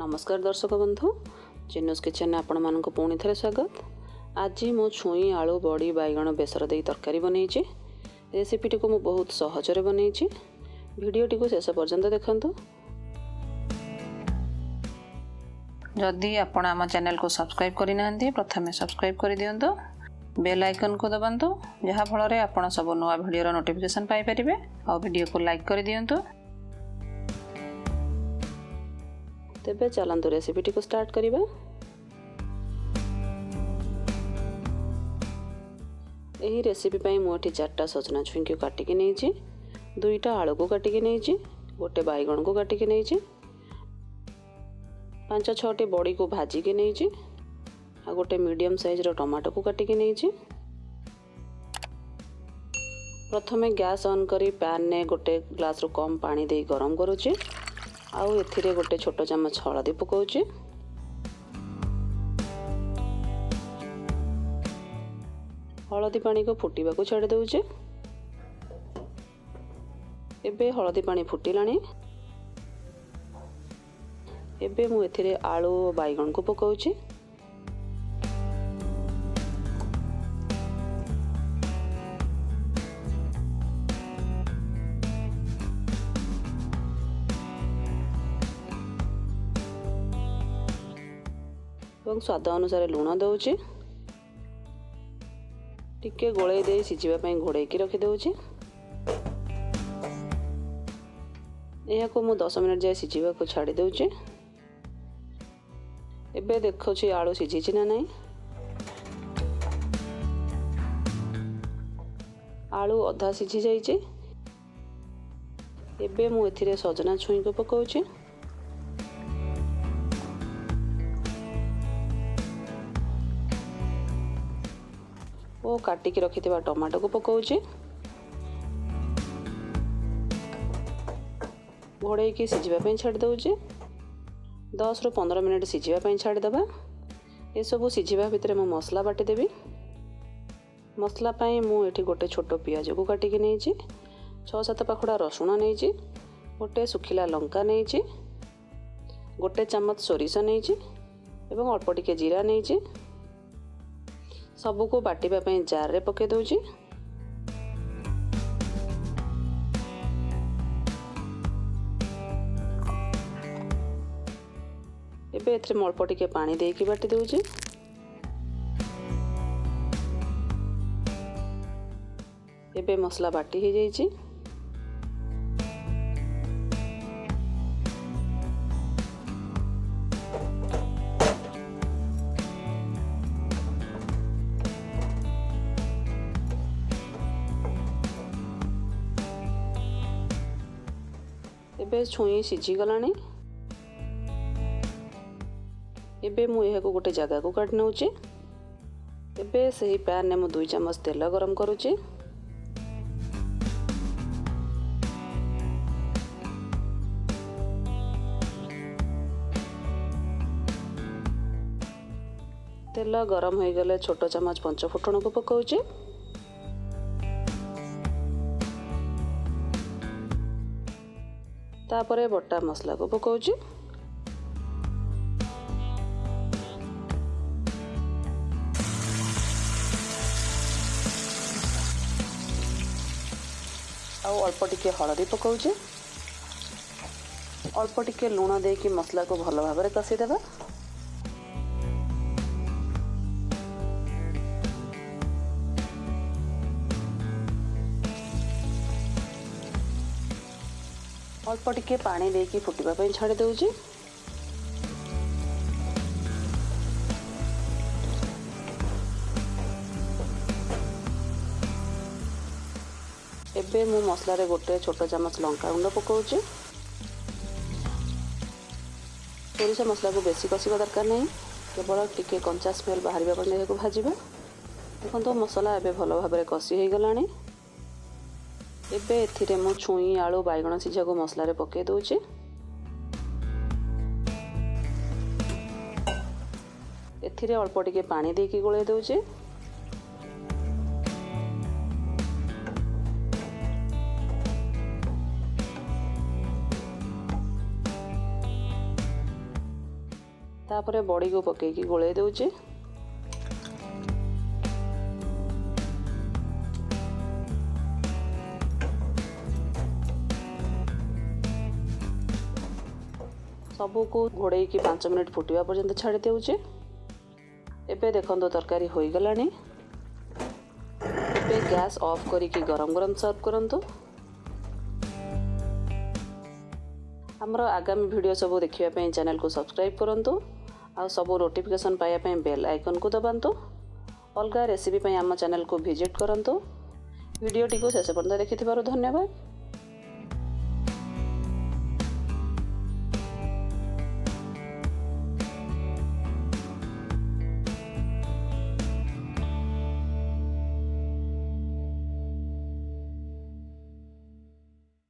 नमस्कार दर्शक बंधु चिन्नुस किचन आपण मानक पुणी थे स्वागत। आज मो छुई आलू बड़ी बैगण बेसर दे तरकारी बनई रेसिपीटी को मु बहुत सहजरे बनई भिडटी को शेष पर्यंत देखंतु। जदि आपण आम चैनल को सब्सक्राइब करना प्रथम सब्सक्राइब कर दिंतु बेल आइकन को दबातु जहाँ फल आप सब नुआ भिडियो नोटिफिकेशन पाई परिबे और वीडियो को लाइक कर दिंतु। तेबे चलंतु रेसिपीटी को स्टार्ट करिबा। एही रेसिपी पई मु एठी 4टा सजना छुई को काटिके नेछि, 2टा आलू को काटिके नेछि, गोटे बैगण को काटिके नेछि, 5-6टी बड़ी को भाजी के नेछि, आ गोटे मीडियम साइज रो टमाटो को काटिके नेछि। प्रथमे गैस ऑन करी पैन ने गोटे ग्लास रो कम पानी दे गरम करूछि आउ एथिरे गोटे छोट चम्मच हळदी पकाउछि। हळदी पानी को फुटीबा को छाड़ी दउछि। एबे हळदी पानी फुटिलाणी। एबे मु एथिरे आलू बैगण को पकाउछि। स्वाद अनुसार लुण दउछि। टिके गोळै दे सिझिबा पई घोड़ै की रखि दउछि। एहा को मु 10 मिनिट जाय सिझिबा को छाड़ी दउछि। एबे देखौछि आलू सिझिछि ना नै। आलू अधा सिझि जाइछि। एबे मु एथिरे सजना छुई को पकाउछि। ओ काटिक रखि टमाटो को पकाउछि। घोड़ै की सिझिबा पई छाड़ी दउछि। 10 ରୁ 15 मिनिट सिझिबा पई छाड़ी दबा। ए सब सिझिबा भितरे मु मसला बाटी देबी। मसला पई मु एठी गोटे छोटो पियाज को काटिक नेछि, 6-7 पाखुडा रसुण नेछि, गोटे सुखिला लंका नेछि, गोटे चम्मच सोरिष नेछि एवं अल्प टिके जीरा नेछि। सबको बाटिबा पई जार रे पके दउछि। एबे एथरे अल्प टिके पानी देकी बाटी दउछि। एबे मसला बाटी हे जाइछि। एबे छुई सिझी गलानी। एबे मु एहा को गोटे जगह को काट नउछि। एबे सही पैन ने मु 2 चम्मच तेल गरम करूछि। तेल गरम हो गले छोट चम्मच 5 फुटण को पकाउछि। तापरे बटा मसला को पकाउछि। आउ अल्प टिके हळदी पकाउछि। अल्प टिके लुण देकी मसला को भल भाबरे कसी देबा। अल्प टिके पानी देकी फुटिबा पई छाड़ी दउछि। एबे मु मसला रे गोटे छोट चम्मच लंका गुंड पकाउछि। सोरिष मसला को बेसी कसिबा दरकार नहीं, केवल टिके कंचा स्मेल बाहरिबा पई को भाजिबा। देखंतो मसला एबे भल भाबरे कसी हे गलानी। एबे एथिरे मु छुई आलू बैगण सिझा को मसला रे पके दउछि। एथिरे अल्प टिके पानी देकी गोळे दउछि। तापर बड़ी को पकईकी गोले दूचे। सबू को घोड़े 5 मिनिट फुटवा पर्यंत छाड़ी देउचे। एबे देखंतो तरकारी होई गलानी। एबे गैस ऑफ करिकी गरम गरम सर्व करंतो। हमरो आगामी वीडियो सब देखिया पई चैनल को सब्सक्राइब करंतो आ सब नोटिफिकेशन पाया पई बेल आइकन को दबांतो। अलगा रेसिपी पई हम चैनल को विजिट करंतो। वीडियो टी को शेष पर्यंत देखिथिबारु धन्यवाद।